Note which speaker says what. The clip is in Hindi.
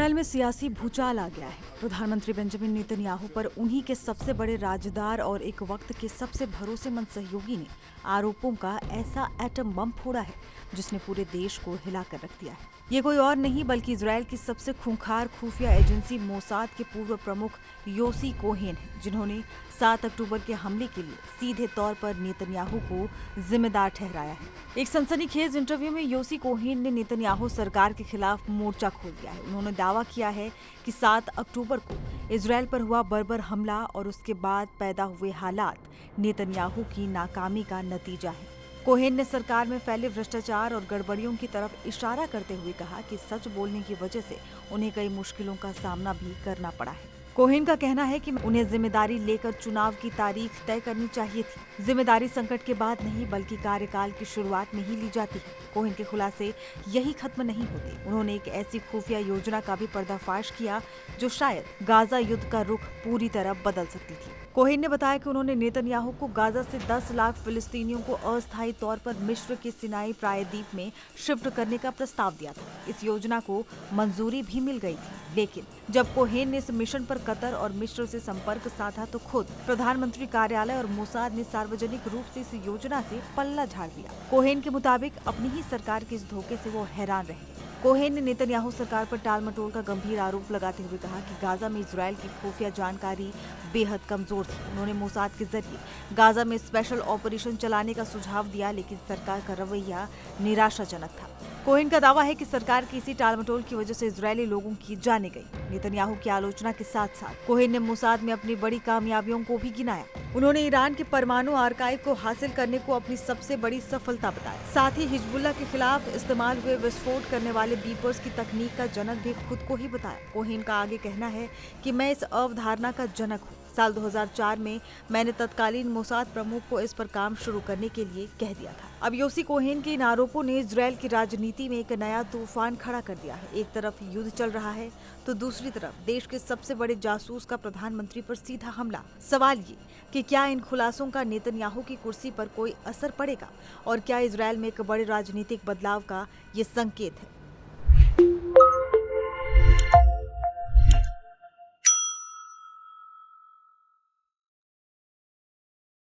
Speaker 1: इजरायल में सियासी भूचाल आ गया है। प्रधानमंत्री बेंजामिन नेतन्याहू पर उन्हीं के सबसे बड़े राजदार और एक वक्त के सबसे भरोसेमंद सहयोगी ने आरोपों का ऐसा एटम बम फोड़ा है जिसने पूरे देश को हिलाकर रख दिया है। ये कोई और नहीं बल्कि इजरायल की सबसे खूंखार खुफिया एजेंसी मोसाद के पूर्व प्रमुख योसी कोहेन है, जिन्होंने 7 अक्टूबर के हमले के लिए सीधे तौर पर नेतन्याहू को जिम्मेदार ठहराया है। एक सनसनीखेज इंटरव्यू में योसी कोहेन ने नेतन्याहू सरकार के खिलाफ मोर्चा खोल दिया है। उन्होंने दावा किया है कि 7 अक्टूबर को इजरायल पर हुआ बर्बर हमला और उसके बाद पैदा हुए हालात नेतन्याहू की नाकामी का नतीजा है। कोहेन ने सरकार में फैले भ्रष्टाचार और गड़बड़ियों की तरफ इशारा करते हुए कहा कि सच बोलने की वजह से उन्हें कई मुश्किलों का सामना भी करना पड़ा है। कोहेन का कहना है कि उन्हें जिम्मेदारी लेकर चुनाव की तारीख तय करनी चाहिए थी। जिम्मेदारी संकट के बाद नहीं बल्कि कार्यकाल की शुरुआत में ही ली जाती है। कोहेन के खुलासे यही खत्म नहीं होते। उन्होंने एक ऐसी खुफिया योजना का भी पर्दाफाश किया जो शायद गाजा युद्ध का रुख पूरी तरह बदल सकती थी। कोहेन ने बताया कि उन्होंने नेतन्याहू को गाजा से 10 लाख फिलिस्तीनियों को अस्थायी तौर पर मिस्र के सिनाई प्रायद्वीप में शिफ्ट करने का प्रस्ताव दिया था। इस योजना को मंजूरी भी मिल गई थी, लेकिन जब कोहेन ने इस मिशन पर कतर और मिस्र से संपर्क साधा तो खुद प्रधानमंत्री कार्यालय और मोसाद ने सार्वजनिक रूप से इस योजना से पल्ला झाड़ दिया। कोहेन के मुताबिक अपनी ही सरकार के इस धोखे से वो हैरान रहे। कोहेन ने नेतन्याहू सरकार पर टाल मटोल का गंभीर आरोप लगाते हुए कहा कि गाजा में इजरायल की खुफिया जानकारी बेहद कमजोर थी। उन्होंने मोसाद के जरिए गाजा में स्पेशल ऑपरेशन चलाने का सुझाव दिया, लेकिन सरकार का रवैया निराशाजनक था। कोहेन का दावा है कि सरकार की इसी टालमटोल की वजह से इजरायली लोगों की जानें गई। नेतन्याहू की आलोचना के साथ साथ कोहेन ने मोसाद में अपनी बड़ी कामयाबियों को भी गिनाया। उन्होंने ईरान के परमाणु आर्काइव को हासिल करने को अपनी सबसे बड़ी सफलता बताया। साथ ही हिजबुल्लाह के खिलाफ इस्तेमाल हुए विस्फोट करने वाले बीपर्स की तकनीक का जनक भी खुद को ही बताया। कोहेन का आगे कहना है कि मैं इस अवधारणा का जनक हूँ। साल 2004 में मैंने तत्कालीन मोसाद प्रमुख को इस पर काम शुरू करने के लिए कह दिया था। अब योसी कोहेन के इन आरोपों ने इजरायल की राजनीति में एक नया तूफान खड़ा कर दिया है। एक तरफ युद्ध चल रहा है तो दूसरी तरफ देश के सबसे बड़े जासूस का प्रधानमंत्री पर सीधा हमला। सवाल ये कि क्या इन खुलासों का नेतन्याहू की कुर्सी पर कोई असर पड़ेगा और क्या इजरायल में एक बड़े राजनीतिक बदलाव का ये संकेत है।